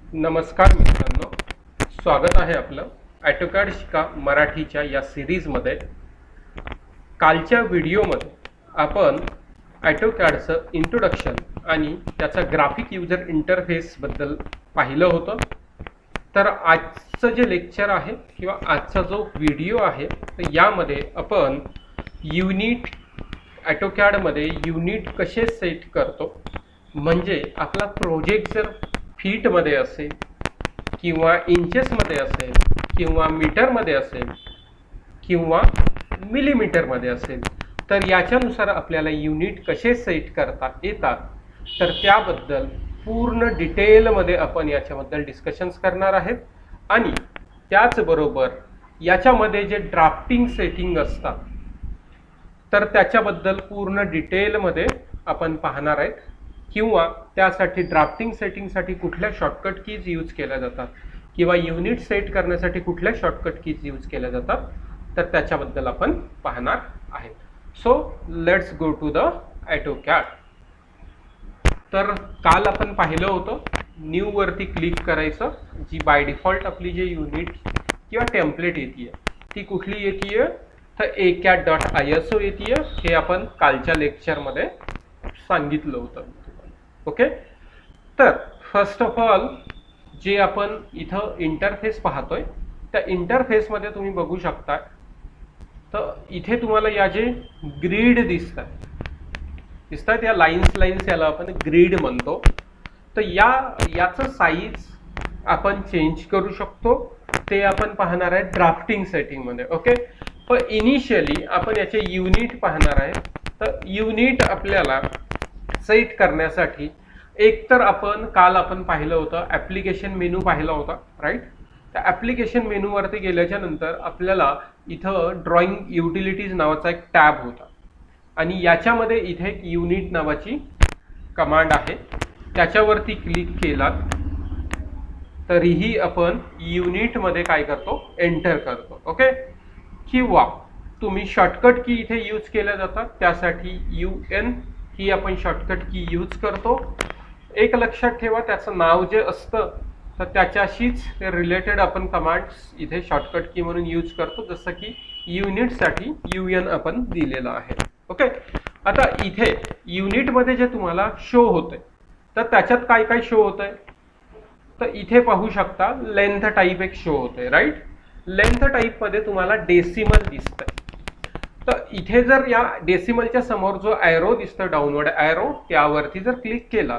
नमस्कार मित्रांनो, स्वागत आहे आपलं ऑटोकॅड शिका मराठीच्या या सिरीजमध्ये। कालच्या व्हिडिओमध्ये आपण ऑटोकॅडचं इंट्रोडक्शन आणि त्याचा ग्राफिक युजर इंटरफेसबद्दल पाहिलं होतं। तर आजचं जे लेक्चर आहे किंवा आजचा जो व्हिडिओ आहे तर यामध्ये आपण ऑटोकॅडमध्ये युनिट कसे सेट करतो, म्हणजे आपला प्रोजेक्ट जर फीटमध्ये असेल किंवा इंचेसमध्ये असेल किंवा मीटरमध्ये असेल किंवा मिलीमीटरमध्ये असेल तर याच्यानुसार आपल्याला युनिट कसे सेट करता येतात, तर त्याबद्दल पूर्ण डिटेलमध्ये आपण याच्याबद्दल डिस्कशन्स करणार आहेत। आणि त्याचबरोबर याच्यामध्ये जे ड्राफ्टिंग सेटिंग असतात तर त्याच्याबद्दल पूर्ण डिटेलमध्ये आपण पाहणार आहेत, किंवा त्यासाठी ड्राफ्टिंग सेटिंगसाठी कुठल्या शॉर्टकट कीज यूज केल्या जातात किंवा युनिट सेट करण्यासाठी कुठल्या शॉर्टकट कीज यूज केल्या जातात तर त्याच्याबद्दल आपण पाहणार आहे। So let's go to the AutoCAD. तर काल आपण पाहिलं होतं न्यू वरती क्लिक करायचं, जी बाय डिफॉल्ट आपली जे युनिट किंवा टेम्पलेट येते ती कुठली येते तर AutoCAD.ISO येते। हे आपण कालच्या लेक्चरमध्ये सांगितलं होतं। ओके, तर फर्स्ट ऑफ ऑल जे आपण इथं इंटरफेस पाहतोय त्या इंटरफेसमध्ये तुम्ही बघू शकता, तर इथे तुम्हाला या जे ग्रीड दिसतात या लाईन्स याला आपण ग्रीड म्हणतो। तर याचं साईज आपण चेंज करू शकतो, ते आपण पाहणार आहे ड्राफ्टिंग सेटिंगमध्ये। ओके, पण इनिशियली आपण याचे युनिट पाहणार आहे। तर युनिट आपल्याला सेट करण्यासाठी एक तर काल आपण पाहिलं होतं ॲप्लिकेशन मेनू पाहिला होता, राईट। त्या ॲप्लिकेशन मेनूवरती गेल्याच्या नंतर आपल्याला इथं ड्रॉइंग युटिलिटीज नावाचा एक टॅब होता आणि याच्यामध्ये इथे एक युनिट नावाची कमांड आहे, त्याच्यावरती क्लिक केला तरीही आपण युनिटमध्ये काय करतो, एंटर करतो। ओके, किंवा तुम्ही शॉर्टकट की इथे यूज केल्या जातात, त्यासाठी UN ही आपण शॉर्टकट की यूज करतो। एक लक्षात ठेवा, त्याचं नाव जे असतं तर त्याच्याशीच रिलेटेड आपण कमांड्स इथे शॉर्टकट की म्हणून यूज करतो, जसं की युनिटसाठी UN आपण दिलेलं आहे। ओके, आता इथे युनिटमध्ये जे तुम्हाला शो होतंय तर त्याच्यात काय काय शो होतंय, तर इथे पाहू शकता लेंथ टाईप एक शो होतंय, राईट। लेंथ टाईपमध्ये तुम्हाला डेसिमल दिसतंय। तर इथे जर या डेसिमलच्या समोर जो ॲरो दिसतो डाऊनवर्ड ॲरो, त्यावरती जर क्लिक केला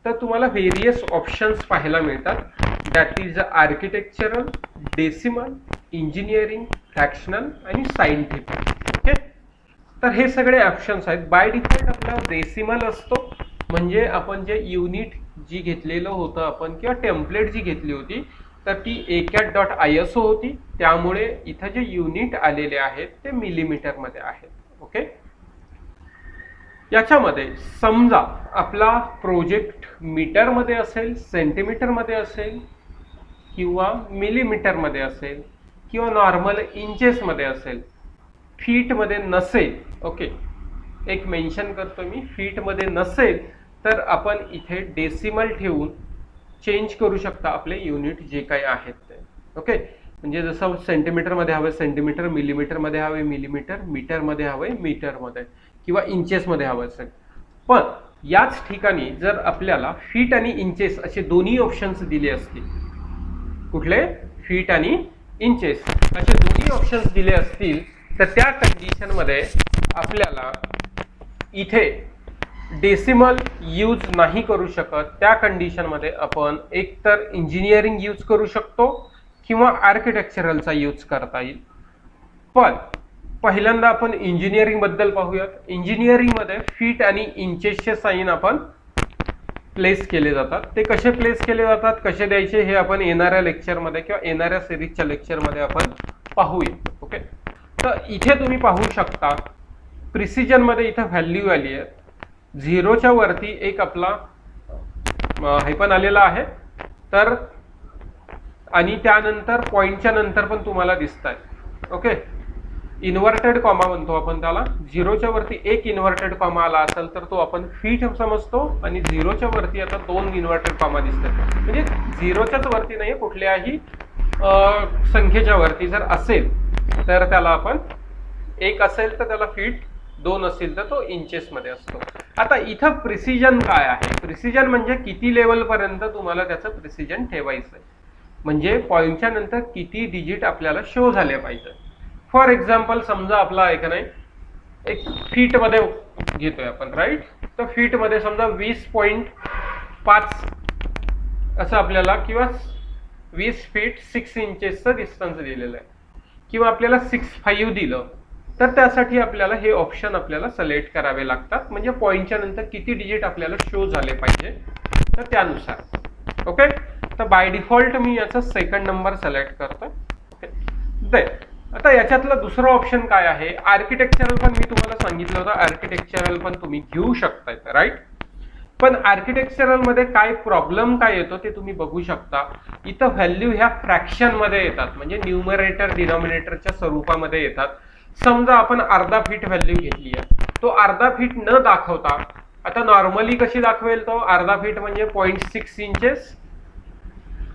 तर तुम्हाला व्हेरियस ऑप्शन्स पाहायला मिळतात, that is architectural, decimal, engineering, fractional आणि सायंटिफिक। ओके, तर हे सगळे ऑप्शन्स आहेत। बाय डिफॉल्ट आपला डेसिमल असतो, म्हणजे आपण जे युनिट जी घेतलेलं होतं आपण किंवा टेम्पलेट जी घेतली होती तर ती AutoCAD.ISO होती, त्यामुळे इथं जे युनिट आलेले आहेत ते मिलीमीटरमध्ये आहेत। ओके, याच्यामध्ये समजा आपला प्रोजेक्ट मीटरमध्ये असेल, सेंटीमीटरमध्ये असेल किंवा मिलीमीटरमध्ये असेल किंवा नॉर्मल इंचेसमध्ये असेल, फीटमध्ये नसेल, ओके एक मेन्शन करतो मी, फीटमध्ये नसेल तर आपण इथे डेसिमल ठेवून चेंज करू शकता आपले युनिट जे काही आहेत ते। ओके, म्हणजे जसं सेंटीमीटरमध्ये हवे सेंटीमीटर, मिलीमीटरमध्ये हवे मिलीमीटर, मीटरमध्ये हवे मीटरमध्ये किंवा इंचेसमध्ये हवं असेल। पण याच ठिकाणी जर आपल्याला फीट आणि इंचेस असे दोन्ही ऑप्शन्स दिले असतील, कुठले, फीट आणि इंचेस असे दोन्ही ऑप्शन्स दिले असतील तर त्या कंडिशनमध्ये आपल्याला इथे डेसिमल यूज नाही करू शकत। त्या कंडिशनमध्ये आपण एकतर इंजिनिअरिंग यूज करू शकतो किंवा आर्किटेक्चरलचा यूज करता येईल। पण पहिल्यांदा आपण इंजिनिअरिंग बद्दल पाहूयात। इंजिनिअरिंगमध्ये फीट आणि इंचेसचे साइन आपण प्लेस केले जातात। ते कसे प्लेस केले जातात, कसे द्यायचे, हे आपण येणाऱ्या लेक्चरमध्ये किंवा येणाऱ्या सिरीजच्या लेक्चरमध्ये आपण पाहूया। ओके, तर इथे तुम्ही पाहू शकता प्रिसिजनमध्ये इथं व्हॅल्यू आली आहे, 0च्या वरती एक आपला हायफन आलेला आहे, तर आणि त्यानंतर पॉइंटच्या नंतर पण तुम्हाला दिसत आहे। ओके, इन्व्हर्टेड कॉमा म्हणतो आपण त्याला. 0च्या वरती एक इन्व्हर्टेड कॉमा आला असेल तर तो आपण फीट समजतो, आणि 0च्या वरती आता 2 इन्व्हर्टेड कॉमा दिसतात, म्हणजे 0च्याच वरती नाही, कुठल्याही संख्येच्या वरती जर असेल तर त्याला आपण, एक असेल तर त्याला फीट, 2 असेल तर तो इंचेस मध्ये असतो. आता इथं प्रिसिजन काय आहे? प्रिसिजन म्हणजे किती लेवल पर्यंत तुम्हाला त्याचं प्रिसिजन ठेवायचं आहे, म्हणजे पॉईंटच्या नंतर किती डिजिट आपल्याला शो झाले पाहिजे. फॉर एक्झाम्पल समजा आपला एक नाही, एक फीट मध्ये घेतोय आपण, राईट. तर फीट मध्ये समजा 20.5 असं आपल्याला, किंवा 20 फीट 6 इंचेसचं डिस्टन्स दिलेलं आहे, किंवा आपल्याला 6.5 दिलं, तर त्यासाठी आपल्याला हे ऑप्शन आपल्याला सिलेक्ट करावे लागतात, म्हणजे पॉईंटच्या नंतर किती डिजिट आपल्याला शो झाले पाहिजे तर त्यानुसार. ओके, तर बाय डिफॉल्ट मी याचा सेकंड नंबर सिलेक्ट करतो. ओके, आता याच्यातला दुसरा ऑप्शन काय आहे? आर्किटेक्चरल पण मी तुम्हाला सांगितलं होतं, आर्किटेक्चरल पण तुम्ही घेऊ शकताय, राईट. पण आर्किटेक्चरल मध्ये काय प्रॉब्लेम काय येतो ते तुम्ही बघू शकता. इथं व्हॅल्यू ह्या फ्रॅक्शन मध्ये येतात, म्हणजे न्यूमरेटर डिनॉमिनेटरच्या स्वरूपामध्ये येतात. समजा आपण अर्धा फीट व्हॅल्यू घेतली आहे, तो अर्धा फीट न दाखवता, आता नॉर्मली कशी दाखवेल तो अर्धा फीट म्हणजे 0.6 इंचेस,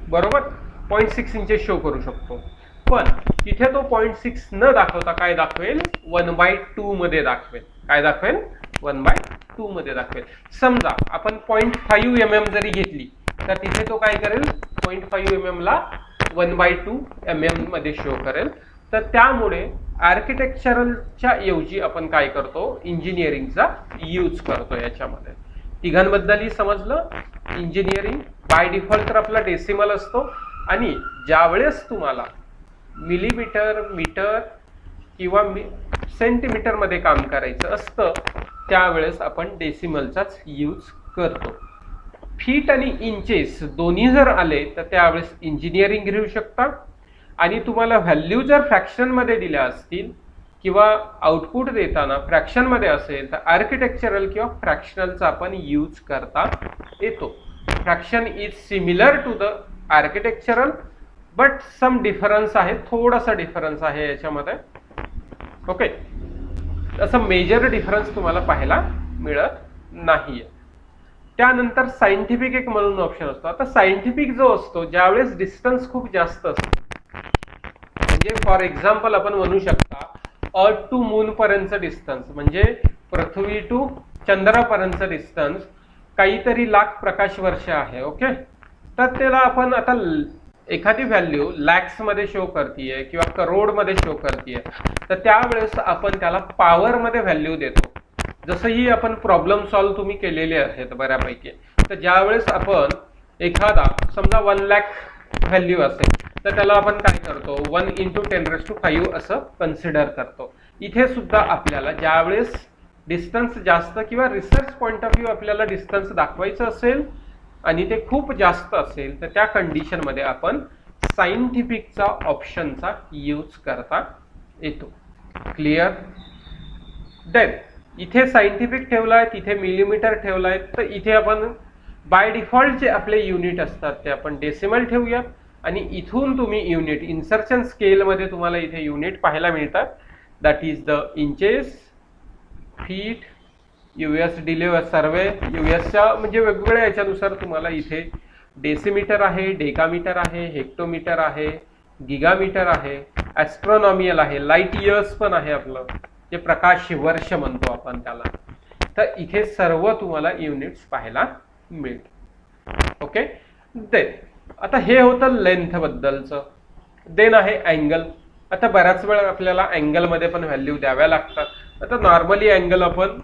बरोबर, 0.6 इंचेस शो करू शकतो. पण तिथे तो 0.6 न दाखवता काय दाखवेल? 1/2 मध्ये दाखवेल. काय दाखवेल? 1/2 मध्ये दाखवेल. समजा आपण 0.5 mm जरी घेतली तर तिथे तो काय करेल? 0.5 mm ला 1/2 mm मध्ये शो करेल. तर त्यामुळे आर्किटेक्चरलच्या ऐवजी आपण काय करतो? इंजिनिअरिंगचा यूज करतो याच्यामध्ये. तिघांबद्दलही समजलं. इंजिनिअरिंग बाय डिफॉल्ट तर आपला डेसिमल असतो, आणि ज्यावेळेस तुम्हाला मिलीमीटर, मीटर किंवा सेंटीमीटर मध्ये काम करायचं असतं त्यावेळेस आपण डेसिमलचाच यूज करतो. फीट आणि इंचेस दोन्ही जर आले तर त्यावेळेस इंजिनिअरिंग घेऊ शकता, आणि तुम्हाला व्हॅल्यू जर फ्रॅक्शन मध्ये दिल्या असतील किंवा आउटपुट देताना फ्रॅक्शन मध्ये असेल तर आर्किटेक्चरल किंवा फ्रॅक्शनलचा आपण यूज करता येतो. Fraction is similar to the architectural, but some difference आहे, थोडासा डिफरन्स आहे याच्यामध्ये. ओके, असं मेजर डिफरन्स तुम्हाला पाहायला मिळत नाहीये. त्यानंतर सायंटिफिक एक म्हणून ऑप्शन असतो. आता सायंटिफिक जो असतो ज्यावेळेस डिस्टन्स खूप जास्त असतो, म्हणजे फॉर एक्झाम्पल आपण म्हणू शकता अर्थ टू मून पर्यंतचं डिस्टन्स, म्हणजे पृथ्वी टू चंद्रापर्यंतचं डिस्टन्स काहीतरी लाख प्रकाश वर्ष आहे. ओके, तर त्याला आपण आता एखादी व्हॅल्यू लॅक्स मध्ये शो करतीये किंवा करोड मध्ये शो करतीये, तर त्यावेळेस आपण त्याला पॉवर मध्ये व्हॅल्यू देतो. जसंही आपण प्रॉब्लेम सॉल्व्ह तुम्ही केलेले आहेत बऱ्यापैकी, तर ज्यावेळेस आपण एखादा समजा 1 लाख व्हॅल्यू असेल तर त्याला आपण काय करतो? 1 × 10⁵ असं कन्सिडर करतो. इथे सुद्धा आपल्याला ज्यावेळेस डिस्टन्स जास्त किंवा रिसर्च पॉइंट ऑफ व्ह्यू आपल्याला डिस्टन्स दाखवायचं असेल आणि ते खूप जास्त असेल तर त्या कंडिशन मध्ये आपण सायंटिफिकचा ऑप्शनचा यूज करता येतो. क्लिअर? देन इथे सायंटिफिक ठेवलाय, तिथे मिलीमीटर ठेवलाय, तर इथे आपण बाय डिफॉल्ट जे आपले युनिट असतात ते आपण डेसिमल ठेवूया, आणि इथून तुम्ही युनिट इन्सर्शन स्केल मध्ये तुम्हाला इथे युनिट पाहायला मिळतात. That is the inches, feet, US डिले सर्वे, USच्या म्हणजे वेगवेगळ्या याच्यानुसार तुम्हाला इथे डेसिमीटर आहे, डेकामीटर आहे, हेक्टोमीटर आहे, गिगामीटर आहे, ॲस्ट्रॉनॉमियल आहे, लाईट इयर्स पण आहे आपलं, जे प्रकाश वर्ष म्हणतो आपण त्याला. तर इथे सर्व तुम्हाला युनिट्स पाहायला मिळतील. ओके, देन आता हे होतं लेंथ बद्दलचं. देन आहे अँगल. आता बऱ्याच वेळा आपल्याला अँगल मध्ये पण व्हॅल्यू द्याव्या लागतात. आता नॉर्मली अँगल आपण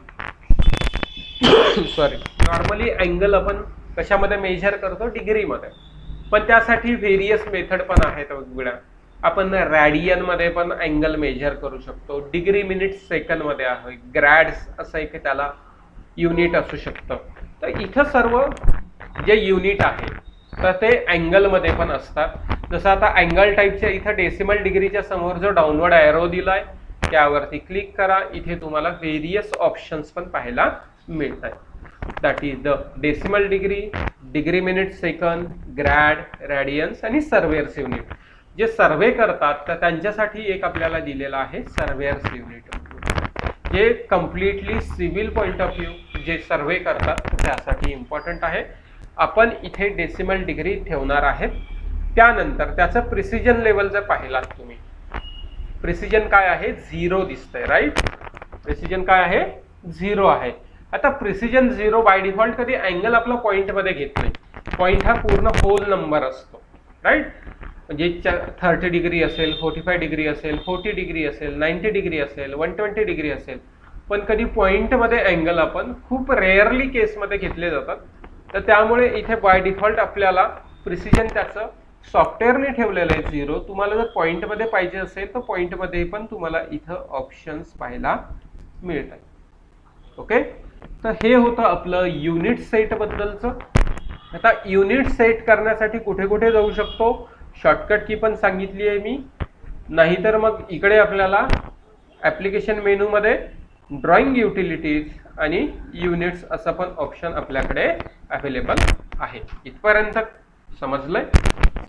कशामध्ये मेजर करतो? डिग्रीमध्ये. पण त्यासाठी व्हेरियस मेथड पण आहेत वेगवेगळ्या. आपण रॅडियन मध्ये पण अँगल मेजर करू शकतो, डिग्री, मिनिट, सेकंड मध्ये आहे, ग्रॅड्स असं एक त्याला युनिट असू शकतं. तर इथं सर्व जे युनिट आहे तर ते अँगल मध्ये पण असतात. जसं आता अँगल टाईपच्या इथं डेसिमल डिग्रीच्या समोर जो डाऊनवर्ड एरो दिलाय त्यावरती क्लिक करा. इथे तुम्हाला व्हेरियस ऑप्शन्स पण पाहायला मिळतात. That is the decimal degree, degree, minute, second, grad, radians आणि सर्वेअर्स युनिट. जे सर्वे करतात तर त्यांच्यासाठी एक आपल्याला दिलेला आहे सर्वेअर्स युनिट, जे completely civil point of view जे सर्वे करतात त्यासाठी इम्पॉर्टंट आहे. आपण इथे डेसिमल डिग्री ठेवणार आहेत. त्यानंतर त्याचं प्रिसिजन लेवल जर पाहिलात तुम्ही, प्रिसिजन काय आहे 0 दिसतंय, राईट. प्रिसिजन काय आहे 0 आहे. आता प्रिसिजन 0 बाय डिफॉल्ट कधी अँगल आपला पॉइंट मध्ये घेत नाही. पॉइंट हा पूर्ण होल नंबर असतो, राईट. म्हणजे 30 डिग्री असेल, 45 डिग्री असेल, 40 डिग्री असेल, 90 डिग्री असेल, 120 डिग्री असेल, पण कधी पॉइंट मध्ये अँगल आपण खूप रेअरली केसमध्ये घेतले जातात. तर त्यामुळे इथे बाय डिफॉल्ट आपल्याला प्रिसिजन त्याचं सॉफ्टवेअरने ठेवलेलं आहे 0. तुम्हाला जर पॉइंटमध्ये पाहिजे असेल तर पॉइंटमध्ये पण तुम्हाला इथं ऑप्शन्स पाहायला मिळतात. ओके, तर हे होतं आपलं युनिट सेट बद्दलचं. आता युनिट सेट करण्यासाठी कुठे कुठे जाऊ शकतो, शॉर्टकट की पण सांगितली आहे मी. नाहीतर मग इकडे आपल्याला ॲप्लिकेशन मेनूमध्ये ड्रॉइंग युटिलिटीज आणि युनिट्स असं पण ऑप्शन आपल्याकडे अवेलेबल आहे. इथपर्यंत समजलंय.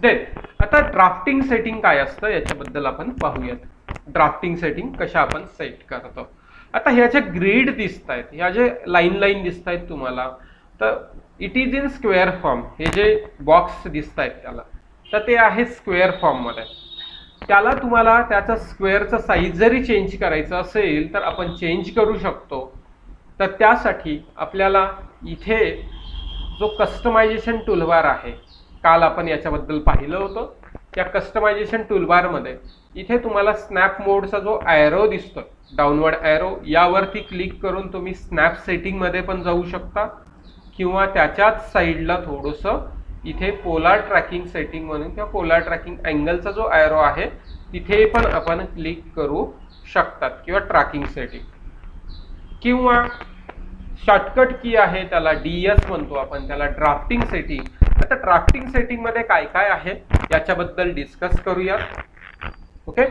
देन आता ड्राफ्टिंग सेटिंग काय असतं याच्याबद्दल आपण पाहूयात. ड्राफ्टिंग सेटिंग कशा आपण सेट करतो. आता ह्या ज्या ग्रीड दिसत आहेत, ह्या जे लाईन दिसत आहेत तुम्हाला, तर it is in square form. हे जे बॉक्स दिसत आहेत त्याला, तर ते आहे स्क्वेअर फॉर्ममध्ये. त्याला तुम्हाला त्याचा स्क्वेअरचा साईज जरी चेंज करायचं असेल तर आपण चेंज करू शकतो. तर त्यासाठी आपल्याला इथे जो कस्टमायझेशन टूलबार आहे, काल आपण याच्याबद्दल पाहिलं होतं, त्या कस्टमायझेशन टूलबारमध्ये इथे तुम्हाला स्नॅप मोडचा जो ॲरो दिसतो, डाऊनवर्ड ॲरो, यावरती क्लिक करून तुम्ही स्नॅप सेटिंगमध्ये पण जाऊ शकता, किंवा त्याच्याच साईडला थोडंसं इथे पोलार ट्रॅकिंग सेटिंग म्हणून किंवा पोलार ट्रॅकिंग अँगलचा जो ॲरो आहे तिथे पण आपण क्लिक करू शकतात, किंवा ट्रॅकिंग सेटिंग, किंवा शॉर्टकट की आहे त्याला DS म्हणतो आपण, त्याला ड्राफ्टिंग सेटिंग. आता ड्राफ्टिंग सेटिंग मध्ये काय काय आहे याच्याबद्दल डिस्कस करूया. ओके,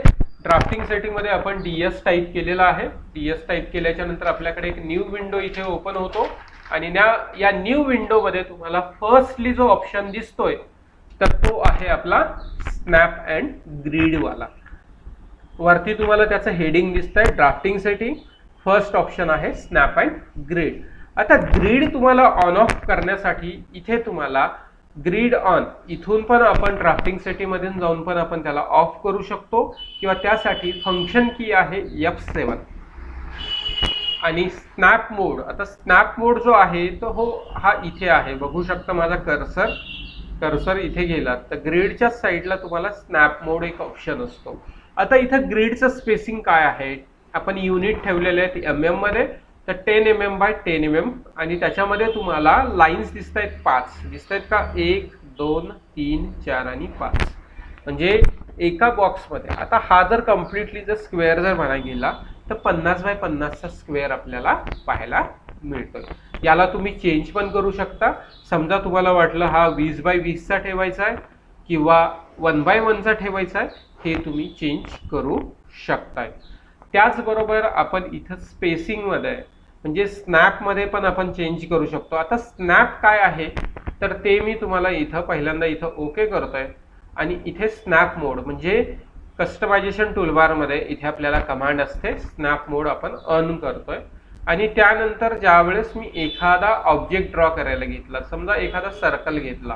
ड्राफ्टिंग सेटिंग मध्ये आपण DS टाईप केलेला आहे. DS टाईप केल्याच्या नंतर आपल्याकडे एक न्यू विंडो इथे ओपन होतो, आणि या न्यू विंडो मध्ये तुम्हाला फर्स्टली जो ऑप्शन दिसतोय तर तो आहे आपला स्नॅप अँड ग्रीड वाला. वरती तुम्हाला त्याचं हेडिंग दिसतंय ड्राफ्टिंग सेटिंग, फर्स्ट ऑप्शन आहे स्नॅप अँड ग्रीड. आता ग्रीड तुम्हाला ऑन ऑफ करण्यासाठी इथे तुम्हाला ग्रीड ऑन, इथून पण आपण ड्राफ्टिंग सेटिंग मधून जाऊन पण आपण त्याला ऑफ करू शकतो, किंवा त्यासाठी फंक्शन की आहे F7. आणि स्नॅप मोड, आता स्नॅप मोड जो आहे तो हा इथे आहे, बघू शकता माझा कर्सर इथे गेला तर ग्रीडच्या साईडला तुम्हाला स्नॅप मोड एक ऑप्शन असतो. आता इथं ग्रीडचं स्पेसिंग काय आहे, आपण युनिट ठेवलेले आहेत MM मध्ये, तर 10 mm बाय 10 mm, आणि त्याच्यामध्ये तुम्हाला लाईन्स दिसत आहेत 5 दिसत आहेत का, 1 2 3 4 आणि 5, म्हणजे एका बॉक्समध्ये. आता हा जर कम्प्लिटली जर स्क्वेअर जर म्हणायला गेला तर 50 बाय 50चा स्क्वेअर आपल्याला पाहायला मिळतो. याला तुम्ही चेंज पण करू शकता. समजा तुम्हाला वाटलं हा 20 बाय 20चा ठेवायचा आहे किंवा 1 बाय 1चा ठेवायचा आहे, हे तुम्ही चेंज करू शकताय. त्याचबरोबर आपण इथं स्पेसिंगमध्ये म्हणजे स्नॅपमध्ये पण आपण चेंज करू शकतो. आता स्नॅप काय आहे तर ते मी तुम्हाला इथं पहिल्यांदा इथं ओके करतोय, आणि इथे स्नॅप मोड म्हणजे कस्टमायझेशन टूलबारमध्ये इथे आपल्याला कमांड असते स्नॅप मोड आपण ऑन करतोय. आणि त्यानंतर ज्यावेळेस मी एखादा ऑब्जेक्ट ड्रॉ करायला घेतला, समजा एखादा सर्कल घेतला,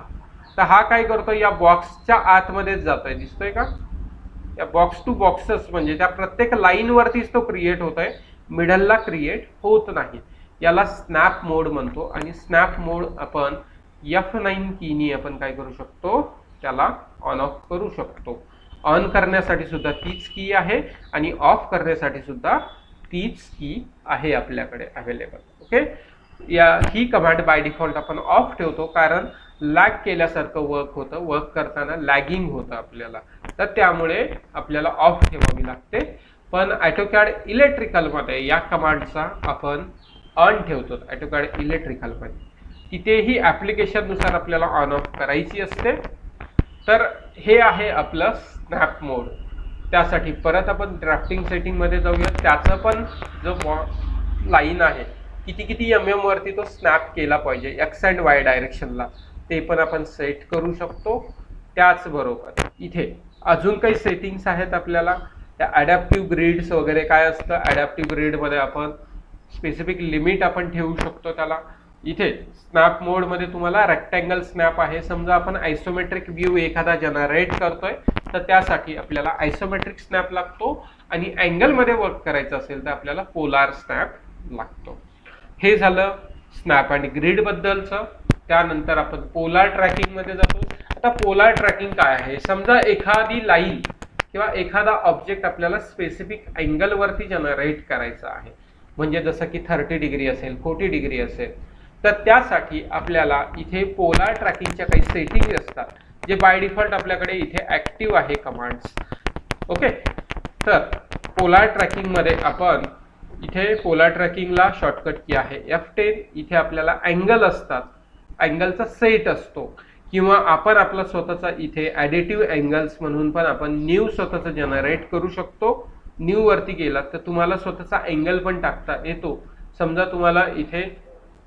तर हा काय करतोय या बॉक्सच्या आतमध्येच जातोय, दिसतोय का, या बॉक्स टू बॉक्सेस म्हणजे त्या प्रत्येक लाईन वरतीच तो क्रिएट होतोय, मिडलला क्रिएट होत नाही. याला स्नॅप मोड म्हणतो. आणि स्नॅप मोड आपण F9 कीनी आपण काय करू शकतो, त्याला ऑन ऑफ करू शकतो. ऑन करण्यासाठी सुद्धा तीच की आहे आणि ऑफ करण्यासाठी सुद्धा तीच की आहे आपल्याकडे available. Okay, he command by default आपण ऑफ ठेवतो, कारण लॅग केल्यासारखं वर्क होतं, वर्क करताना लॅगिंग होतं आपल्याला, तर त्यामुळे आपल्याला ऑफ ठेवावी लागते. पण ऑटोकॅड इलेक्ट्रिकलमध्ये या कमांडचा आपण ऑन ठेवतो. ऑटोकॅड इलेक्ट्रिकलमध्ये तिथेही ॲप्लिकेशननुसार आपल्याला ऑन ऑफ करायची असते. तर हे आहे आपलं स्नॅप मोड. त्यासाठी परत आपण ड्राफ्टिंग सेटिंगमध्ये जाऊया. त्याचं पण जो लाईन आहे किती MM वरती तो स्नॅप केला पाहिजे X and Y डायरेक्शनला, ते पण आपण सेट करू शकतो. त्याचबरोबर इथे अजून काही सेटिंग्स आहेत आपल्याला, त्या अडॅप्टिव्ह ग्रिड्स वगैरे काय असतं, अडॅप्टिव्ह ग्रिडमध्ये आपण स्पेसिफिक लिमिट आपण ठेवू शकतो त्याला. इथे स्नॅप मोडमध्ये तुम्हाला रेक्टँगल स्नॅप आहे. समजा आपण आयसोमेट्रिक व्ह्यू एखादा जनरेट करतोय तर त्यासाठी आपल्याला आयसोमेट्रिक स्नॅप लागतो, आणि अँगलमध्ये वर्क करायचं असेल तर आपल्याला पोलार स्नॅप लागतो. हे झालं स्नॅप आणि ग्रिड बद्दलचं. त्यानंतर आपण पोलार ट्रॅकिंग मध्ये जातो. आता पोलार ट्रॅकिंग काय आहे, समजा एखादी लाईन किंवा एखादा ऑब्जेक्ट आपल्याला स्पेसिफिक अँगल वरती जनरेट करायचा आहे, म्हणजे जसं की 30 डिग्री असेल, 40 डिग्री असेल, तर त्यासाठी आपल्याला इथे पोलार ट्रॅकिंगच्या काही सेटिंग असतात, जे बाय डिफॉल्ट आपल्याकडे इथे ऍक्टिव्ह आहे कमांड्स. ओके, तर पोलार ट्रॅकिंग मध्ये आपण इथे पोलार ट्रॅकिंगला शॉर्टकट की आहे F10. इथे आपल्याला अँगल असतात, अँगलचा सेट असतो, किंवा आपण आपला स्वतःचा इथे ॲडिटिव्ह अँगल्स म्हणून पण आपण न्यू स्वतःचा जनरेट करू शकतो. न्यू वरती गेलात तर तुम्हाला स्वतःचा अँगल पण टाकता येतो. समजा तुम्हाला इथे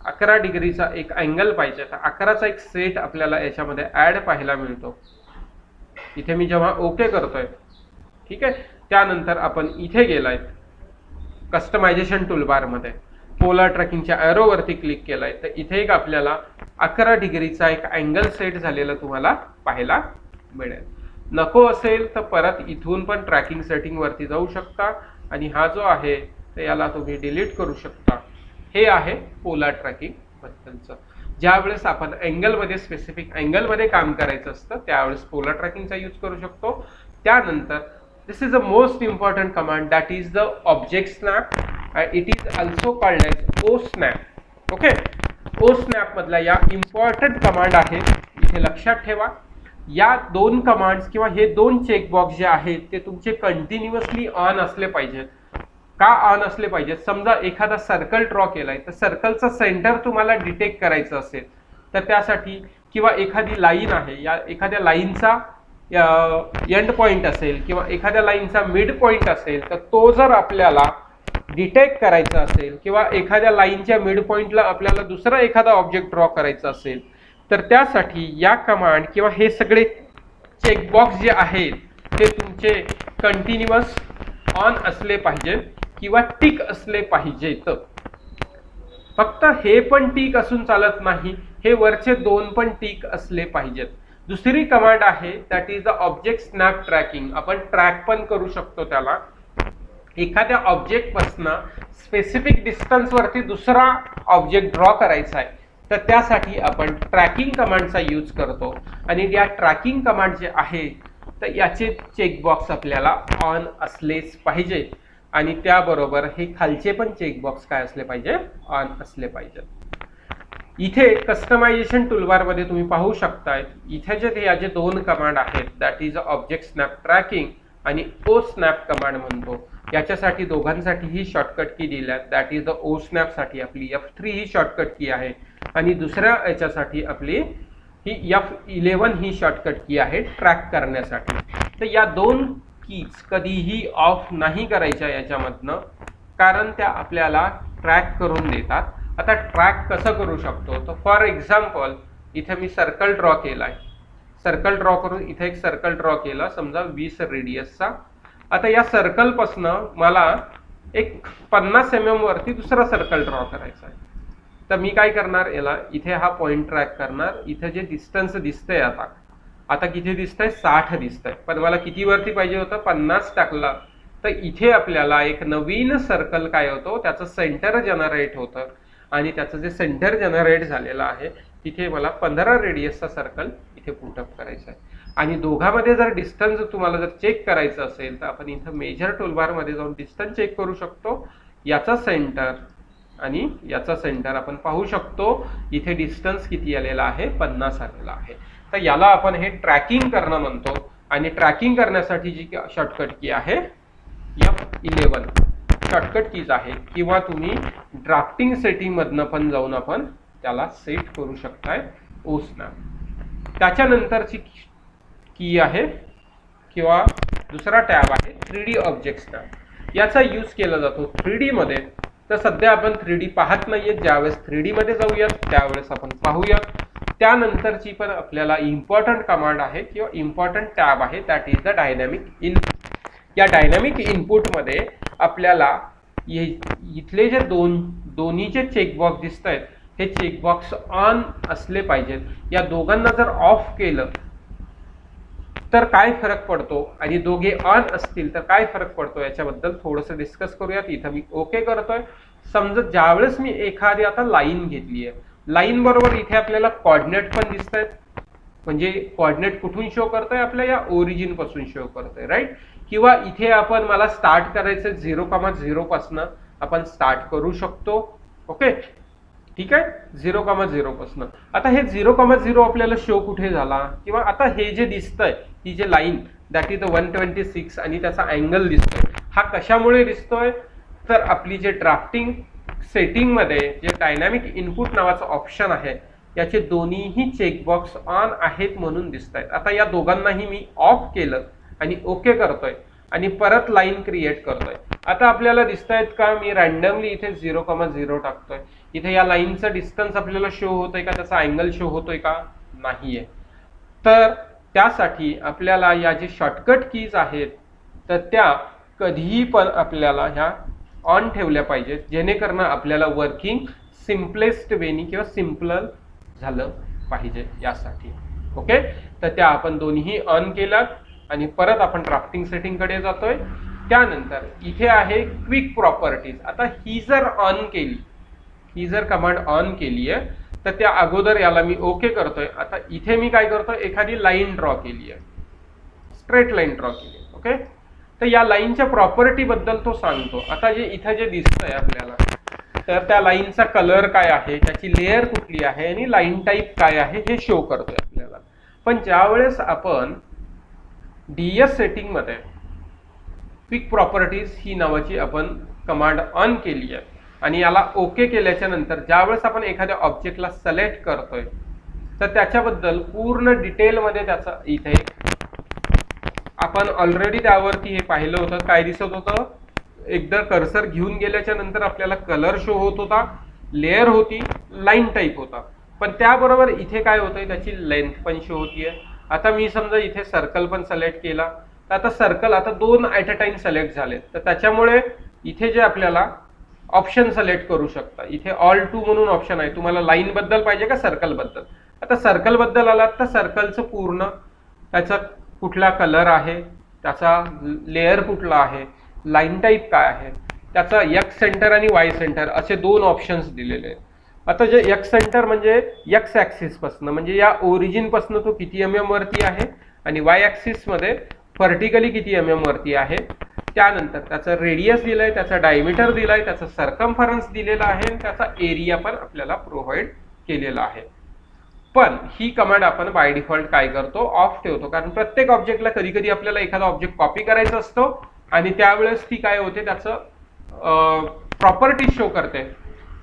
11 डिग्रीचा एक अँगल पाहिजे, तर 11चा एक सेट आपल्याला याच्यामध्ये ऍड पाहायला मिळतो. इथे मी जेव्हा ओके करतोय, ठीक आहे, त्यानंतर आपण इथे गेलाय कस्टमायझेशन टूलबार मध्ये, पोलार ट्रॅकिंगच्या एरो वरती क्लिक केलाय, तर इथे एक आपल्याला 11 डिग्रीचा एक अँगल सेट झालेला तुम्हाला पाहायला मिळेल. नको असेल तर परत इथून पण ट्रॅकिंग सेटिंग वरती जाऊ शकता, आणि हा जो आहे तर याला तुम्ही डिलीट करू शकता. हे आहे पोलार ट्रॅकिंग बद्दलचं. ज्यावेळेस आपण अँगलमध्ये स्पेसिफिक अँगलमध्ये काम करायचं असतं त्यावेळेस पोलार ट्रॅकिंगचा यूज करू शकतो. त्यानंतर this is the most important command, that is the object snap. It is also called as O snap. Okay, O snap मधल्या या इम्पॉर्टंट कमांड आहेत, इथे लक्षात ठेवा. या दोन कमांड्स किंवा हे दोन चेकबॉक्स जे आहेत ते तुमचे कंटिन्युअसली ऑन असले पाहिजेत. का ऑन असले पाहिजेत, समजा एखादा सर्कल ड्रॉ केलाय तर सर्कलचा सेंटर तुम्हाला डिटेक्ट करायचं असेल तर त्यासाठी, किंवा एखादी लाईन आहे, या एखाद्या लाईनचा एंड पॉइंट असेल किंवा एखाद्या लाईनचा मिड पॉइंट असेल, तर तो जर आपल्याला डिटेक्ट करायचा असेल किंवा एखाद्या लाईनच्या मिड पॉइंटला आपल्याला दुसरा एखादा ऑब्जेक्ट ड्रॉ करायचा असेल, तर त्यासाठी या कमांड किंवा हे सगळे चेकबॉक्स जे आहेत ते तुमचे कंटिन्युअस ऑन असले पाहिजेत किंवा टिक असले पाहिजेत. फक्त हे पण टिक असून चालत नाही, हे वरचे दोन पण टिक असले पाहिजेत. दुसरी कमांड आहे that is the object snap tracking. आपण ट्रॅक पण करू शकतो त्याला. एखाद्या ऑब्जेक्ट पासून स्पेसिफिक डिस्टन्स वरती दुसरा ऑब्जेक्ट ड्रॉ करायचा आहे तर त्यासाठी आपण ट्रॅकिंग कमांडचा यूज करतो, आणि या ट्रॅकिंग कमांड जे आहे तर याचे चेकबॉक्स आपल्याला ऑन असलेच पाहिजे, आणि त्याबरोबर हे खालचे पण चेकबॉक्स काय असले पाहिजे, ऑन असले पाहिजे. इथे कस्टमायझेशन टूलबार मध्ये तुम्ही पाहू शकता, इथे जे याचे दोन कमांड आहेत that is object snap tracking आणि ओ स्नॅप कमांड म्हणतो. याच्यासाठी दोघांसाठी ही शॉर्टकट की दिल्या, that is the O snap साठी आपली F3 ही शॉर्टकट की आहे, आणि दुसऱ्या याच्यासाठी आपली ही F11 ही शॉर्टकट की आहे ट्रॅक करण्यासाठी. तर या दोन कीज कधीही ऑफ नाही करायच्या याच्यामधनं, कारण त्या आपल्याला ट्रॅक करून देतात. आता ट्रॅक कसं करू शकतो, तर फॉर एक्झाम्पल इथे मी सर्कल ड्रॉ केलाय, सर्कल ड्रॉ करून इथे एक सर्कल ड्रॉ केला समजा 20 रेडियसचा. आता या सर्कल पासून मला एक 50 mm वरती दुसरा सर्कल ड्रॉ करायचा आहे, तर मी काय करणार, याला इथे हा पॉइंट ट्रॅक करणार. इथे जे डिस्टन्स दिसतंय आता किती दिसतंय, 60 दिसतंय, पण मला किती वरती पाहिजे होतं, 50 टाकला तर इथे आपल्याला एक नवीन सर्कल काय होतो, त्याचं सेंटर जनरेट होतं, आणि त्याचं जे सेंटर जनरेट झालेलं आहे तिथे मला 15 रेडियसचा सर्कल इथे पुटअप करायचा आहे. आणि दोघांमध्ये जर डिस्टन्स तुम्हाला जर चेक करायचं असेल तर आपण इथं मेजर टूलबार मध्ये जाऊन डिस्टन्स चेक करू शकतो. याचा सेंटर आणि याचा सेंटर आपण पाहू शकतो, इथे डिस्टन्स किती आलेला आहे, 50 आलेला आहे. तर याला आपण हे ट्रॅकिंग करणं म्हणतो, आणि ट्रॅकिंग करण्यासाठी जी शॉर्टकट की आहे F11 शॉर्टकट कीज आहे, किंवा तुम्ही ड्राफ्टिंग सेटिंग मधनं पण जाऊन आपण त्याला सेट करू शकताय ओ स्नॅप. त्याच्यानंतरची की आहे किंवा दुसरा टॅब आहे 3D ऑब्जेक्ट स्नॅप. याचा यूज केला जातो 3D मध्ये. तर सध्या आपण 3D पाहत नाहीये, ज्यावेळेस 3D मध्ये जाऊयात त्यावेळेस आपण पाहूयात. त्यानंतरची पण आपल्याला इम्पॉर्टंट कमांड आहे किंवा इम्पॉर्टंट टॅब आहे, that is the dynamic input. या डायनॅमिक इनपुटमध्ये आपल्याला इथले जे दोन्ही जे चेकबॉक्स दिसत आहेत हे चेकबॉक्स ऑन असले पाहिजेत. या दोघांना जर ऑफ केलं तर काय फरक पडतो आणि दोघे ऑन असतील तर काय फरक पडतो याच्याबद्दल थोडंसं डिस्कस करूयात. इथं मी ओके करतोय. समजा ज्यावेळेस मी एखादी आता लाईन घेतली आहे, लाईन बरोबर इथे आपल्याला कोऑर्डिनेट पण दिसत आहेत, म्हणजे कोऑर्डिनेट कुठून शो करतोय, आपल्या या ओरिजिन पासून शो करतोय, राईट. किंवा इथे आपण मला स्टार्ट करायचं 0,0 पासून आपण स्टार्ट करू शकतो. ओके, ठीक आहे, 0,0 पासून. आता हे 0,0 आपल्याला शो कुठे झाला, किंवा आता हे जे दिसतंय ही जे लाईन दॅट इज द 126 आणि त्याचा अँगल दिसतोय, हा कशामुळे दिसतोय, तर आपली जे ड्राफ्टिंग सेटिंग मध्ये जे डायनॅमिक इनपुट नावाचं ऑप्शन आहे याचे दोन्हीही चेकबॉक्स ऑन आहेत म्हणून दिसत आहेत. आता या दोघांनाही मी ऑफ केलं आणि ओके करतोय आणि परत लाईन क्रिएट करतोय. आता आपल्याला दिसत आहेत का, मी रॅन्डमली इथे 0,0 टाकतोय. इथे या लाईनचं डिस्टन्स आपल्याला शो होतोय का, त्याचा अँगल शो होतोय का, नाहीये. तर त्यासाठी आपल्याला या जे शॉर्टकट कीज आहेत तर त्या कधीही पण आपल्याला ह्या ऑन ठेवल्या पाहिजेत, जेणेकरून आपल्याला वर्किंग सिम्पलेस्ट वेनी किंवा सिम्पल झालं पाहिजे यासाठी. ओके, तर त्या आपण दोन्ही ऑन केलं आणि परत आपण ड्राफ्टिंग सेटिंग कडे जातोय. त्यानंतर इथे आहे क्विक प्रॉपर्टीज. आता ही जर ऑन केली, ही जर कमांड ऑन केली आहे तर त्या अगोदर याला मी ओके करतोय. आता इथे मी काय करतोय, एखादी लाईन ड्रॉ केली आहे, स्ट्रेट लाईन ड्रॉ केली आहे. ओके, तर या लाईनच्या प्रॉपर्टी बद्दल तो सांगतो. आता जे इथे जे दिसतंय आपल्याला, तर त्या लाईनचा कलर काय आहे, त्याची लेअर कुठली आहे आणि लाईन टाईप काय आहे हे शो करतोय आपल्याला. पण ज्यावेळेस आपण डीएस सेटिंग मध्ये क्विक प्रॉपर्टीज ही नावाची आपण कमांड ऑन केली आहे आणि याला ओके केल्याच्या नंतर ज्यावेळेस आपण एखाद्या ऑब्जेक्टला सिलेक्ट करतोय तर त्याच्याबद्दल पूर्ण डिटेलमध्ये त्याचा इथे आपण ऑलरेडी त्यावरती हे पाहिलं होतं. काय दिसत होतं, एकदा कर्सर घेऊन गेल्याच्या नंतर आपल्याला कलर शो होत होता, लेअर होती, लाईन टाईप होता. पण त्याबरोबर इथे काय होतंय, त्याची लेंथ पण शो होतीये. आता मी समजा इथे सर्कल पण सिलेक्ट केला तर आता सर्कल आता 2 ॲट अ टाइम सिलेक्ट झाले, तर त्याच्यामुळे इथे जे आपल्याला ऑप्शन सिलेक्ट करू शकता. इथे ऑल टू म्हणून ऑप्शन आहे. तुम्हाला लाईन बद्दल पाहिजे का सर्कल बद्दल. आता सर्कल बद्दल आलात तर सर्कलचं पूर्ण त्याचा कुठला कलर आहे, त्याचा लेअर कुठला आहे, लाईन टाईप काय आहे, त्याचा एक्स सेंटर आणि वाय सेंटर असे 2 ऑप्शन्स दिलेले आहेत. आता जे एक्स सेंटर म्हणजे एक्स ऍक्सिस पासून, म्हणजे या ओरिजिन पासून तो किती mm वरती आहे आणि वाय ऍक्सिस मध्ये व्हर्टिकली किती mm वरती आहे. त्यानंतर त्याचा रेडियस दिलाय, त्याचा डायमीटर दिलाय, त्याचा सर्कम्फरन्स दिलेला आहे आणि त्याचा एरिया पण आपल्याला प्रोव्हाइड केलेला आहे. पण ही कमांड आपण बाय डिफॉल्ट काय करतो, ऑफ ठेवतो. कारण प्रत्येक ऑब्जेक्टला कधी कधी आपल्याला एखादा ऑब्जेक्ट कॉपी करायचा असतो आणि त्यावेळेस ती काय होते, त्याचं प्रॉपर्टी शो करते.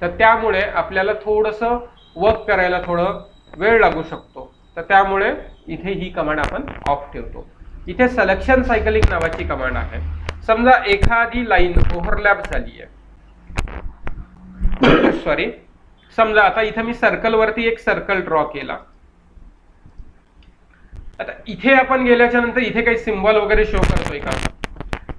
तर त्यामुळे आपल्याला थोडंसं वर्क करायला थोडं वेळ लागू शकतो. तर त्यामुळे इथे ही कमांड आपण ऑफ ठेवतो. इथे सिलेक्शन सायकलिंग नावाची कमांड आहे. समजा एखादी लाईन ओव्हरलॅप झाली आहे, सॉरी, समजा आता इथे मी सर्कल वरती एक सर्कल ड्रॉ केला. आता इथे आपण गेल्याच्या नंतर इथे काही सिम्बॉल वगैरे शो करतोय का,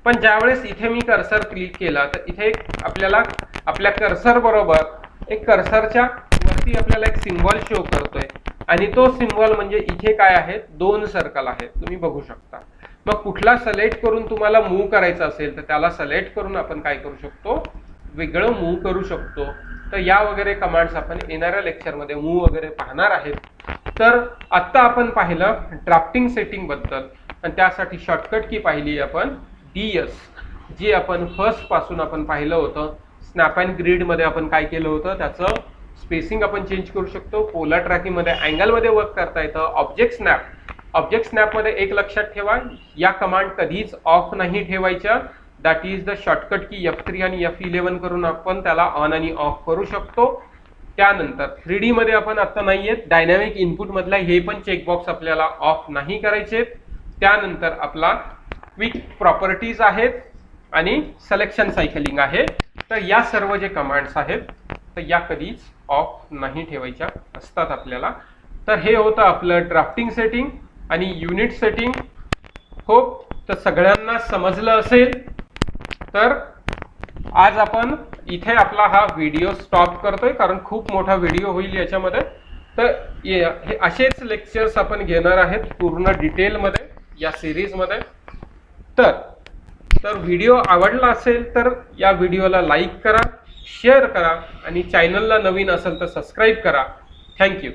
पण ज्यावेळेस इथे मी कर्सर क्लिक केला तर इथे आपल्याला आपल्या कर्सर बरोबर एक कर्सरच्या वरती आपल्याला एक सिम्बॉल शो करतोय आणि तो सिम्बॉल म्हणजे इथे काय आहे, 2 सर्कल आहेत, तुम्ही बघू शकता. मग कुठला सिलेक्ट करून तुम्हाला मूव्ह करायचा असेल तर त्याला सिलेक्ट करून आपण काय करू शकतो, वेगळं मूव्ह करू शकतो. तर या वगैरे कमांड्स आपण येणाऱ्या लेक्चरमध्ये मूव्ह वगैरे पाहणार आहेत. तर आत्ता आपण पाहिलं ड्राफ्टिंग सेटिंग बद्दल आणि त्यासाठी शॉर्टकट की पाहिली आपण डीएस, जी आपण फर्स्ट पासून आपण पाहिलं होतं. स्नॅप अँड ग्रीड मध्ये आपण काय केलं होतं, त्याचं स्पेसिंग आपण चेंज करू शकतो. पोलर ट्रॅकिंग मध्ये अँगल मध्ये वर्क करता येतं. ऑब्जेक्ट स्नॅप मध्ये एक लक्षात ठेवा, या कमांड कधीच ऑफ नाही ठेवायच्या. दॅट इज द शॉर्टकट की F3 आणि F11 करून आपण त्याला ऑन आणि ऑफ करू शकतो. त्यानंतर 3D मध्ये आपण आता नाहीये, डायनॅमिक इनपुट मधला हे पण चेकबॉक्स आपल्याला ऑफ नाही करायचे. त्यानंतर आपला क्विक प्रॉपर्टीज आहेत आणि सिलेक्शन सायकलिंग आहे. तर या सर्व जे कमांड्स आहेत तर या कधीच ऑफ नाही ठेवायच्या असतात आपल्याला. तर हे होतं आपलं ड्राफ्टिंग सेटिंग आणि युनिट सेटिंग. होप तर सगळ्यांना समजलं असेल. तर आज आपण इथे आपला हा व्हिडिओ स्टॉप करतोय, कारण खूप मोठा व्हिडिओ होईल याच्यामध्ये. तर हे असेच लेक्चर्स आपण घेणार आहेत पूर्ण डिटेलमध्ये या सिरीजमध्ये. तर व्हिडिओ आवडला असेल तर या व्हिडिओला लाईक करा, शेअर करा आणि चॅनलला नवीन असेल तर सबस्क्राईब करा. थँक्यू.